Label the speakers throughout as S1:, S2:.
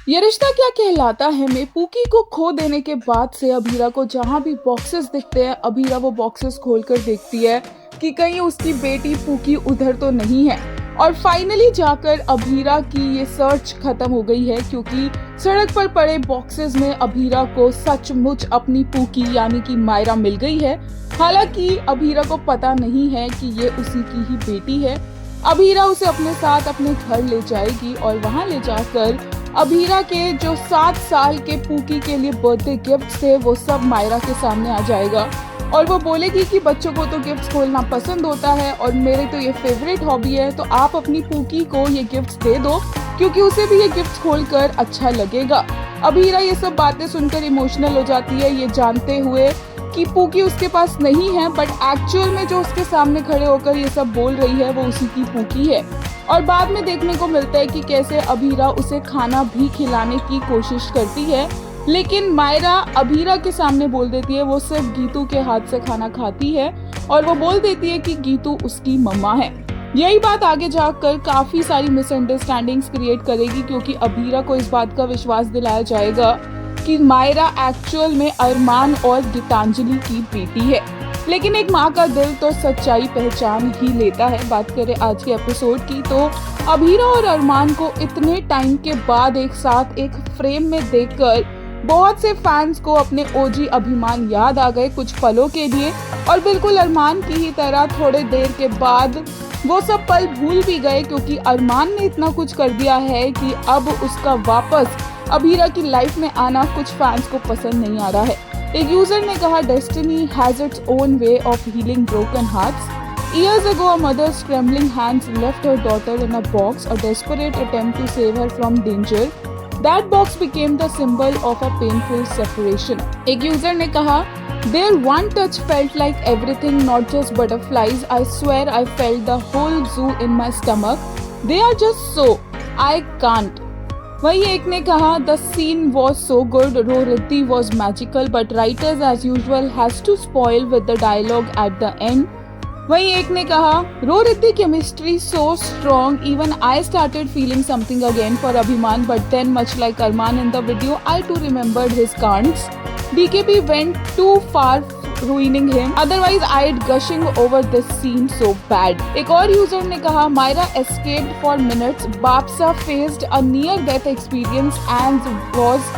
S1: ये रिश्ता क्या कहलाता है में पूकी को खो देने के बाद से अभीरा को जहाँ भी बॉक्सेस दिखते हैं अभीरा वो बॉक्सेस खोलकर देखती है कि कहीं उसकी बेटी पूकी उधर तो नहीं है। और फाइनली जाकर अभीरा की ये सर्च खत्म हो गई है क्योंकि सड़क पर पड़े बॉक्सेस में अभीरा को सचमुच अपनी पूकी यानी कि मायरा मिल गई है। हालांकि अभीरा को पता नहीं है कि ये उसी की ही बेटी है। अभीरा उसे अपने साथ अपने घर ले जाएगी और वहां ले जाकर अभीरा के जो 7 साल के पूकी के लिए बर्थडे गिफ्ट थे वो सब मायरा के सामने आ जाएगा और वो बोलेगी कि बच्चों को तो गिफ्ट्स खोलना पसंद होता है और मेरे तो ये फेवरेट हॉबी है, तो आप अपनी पूकी को ये गिफ्ट्स दे दो क्योंकि उसे भी ये गिफ्ट्स खोलकर अच्छा लगेगा। अभीरा ये सब बातें सुनकर इमोशनल हो जाती है, ये जानते हुए कि पूकी उसके पास नहीं है, बट एक्चुअल में जो उसके सामने खड़े होकर ये सब बोल रही है वो उसी की पूकी है। और बाद में देखने को मिलता है कि कैसे अभीरा उसे खाना भी खिलाने की कोशिश करती है, लेकिन मायरा अभीरा के सामने बोल देती है वो सिर्फ गीतू के हाथ से खाना खाती है और वो बोल देती है कि गीतू उसकी मम्मा है। यही बात आगे जाकर काफी सारी मिसअंडरस्टैंडिंग्स क्रिएट करेगी क्योंकि अभीरा को इस बात का विश्वास दिलाया जाएगा कि मायरा एक्चुअल में अरमान और गीतांजलि की बेटी है। लेकिन एक माँ का दिल तो सच्चाई पहचान ही लेता है। बात करें आज के एपिसोड की तो अभीरा और अरमान को इतने टाइम के बाद एक साथ एक फ्रेम में देखकर बहुत से फैंस को अपने ओजी अभिमान याद आ गए कुछ पलों के लिए, और बिल्कुल अरमान की ही तरह थोड़े देर के बाद वो सब पल भूल भी गए क्योंकि अरमान ने इतना कुछ कर दिया है कि अब उसका वापस अभीरा की लाइफ में आना कुछ फैंस को पसंद नहीं आ रहा है। एक यूजर ने कहा, destiny has its own way of healing broken hearts. Years ago, a mother's trembling hands left her daughter in a box, a desperate attempt to save her from danger. That box became the symbol of a painful separation. एक user ने कहा, their one touch felt like everything, not just butterflies. I swear I felt the whole zoo in my stomach. They are just so. I can't. वही एक ने कहा, the scene was so good, Ro Riddhi was magical, but writers as usual has to spoil with the dialogue at the end. वही एक ने कहा, रो Riddhi chemistry so strong, even I started feeling something again for Abhiman, but then much like Arman in the video, I too remembered his can'ts. DKP went too far ruining him, otherwise I'd gushing over this scene so bad. एक और user ने कहा, Myra escaped for minutes, Bapsa faced a near-death experience and was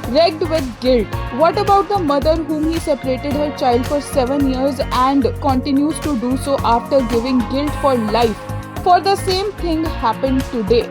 S1: wrecked with guilt. What about the mother whom he separated her child for 7 years and continues to do so after giving guilt for life? For the same thing happened today.